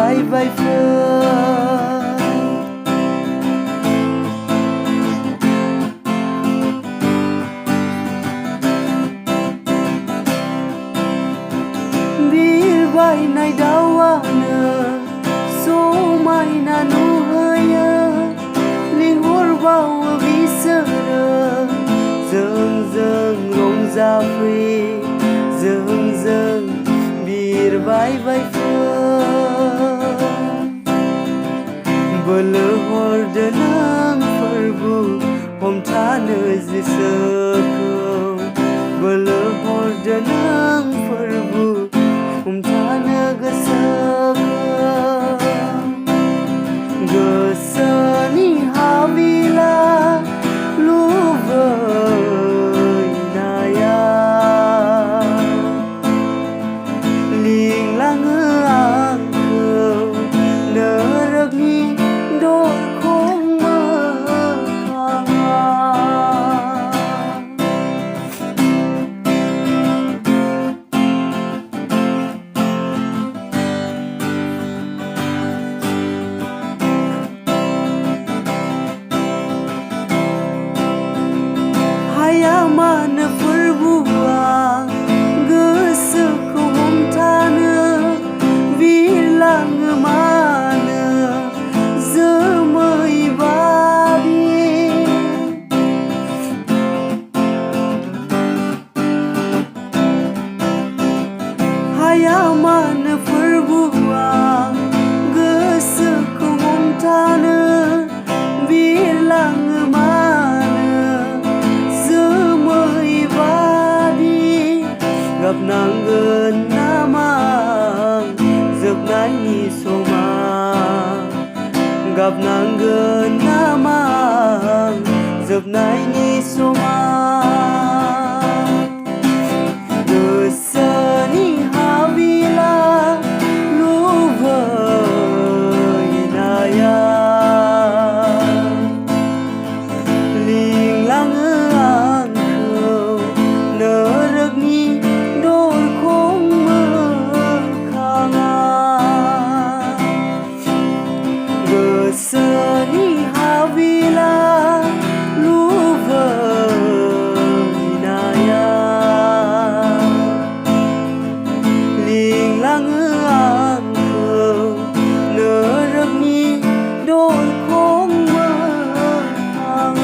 vai vai phơ bir vai này đau nơ số mai na nu hơi linh hồn vào vì sợ dâng dâng rong ra phi dâng dâng bir vai vai phơ bơ hor de nang ferbu hom tha nơ zi sơ bơ hor de nang ferbu hom tha nơ ga sơ ga sơ ni havila lu vơi na ya ling lang ang khâu nơ rực ni đôi không mơ Mana perbuang gesek homtana bilang mana zemai badi haya mana perbuang gesek homtana bilang gặp nàng gần na mang giấc nãy ni soma gặp nàng gần na mang giấc nãy ni soma từ sơ ni havila lu vơi na ya ling lang ang khâu nơ rực ni sơ ni havila lu vơi na ya ling lang ang khâu nơ rực ni đôi không mơ hàng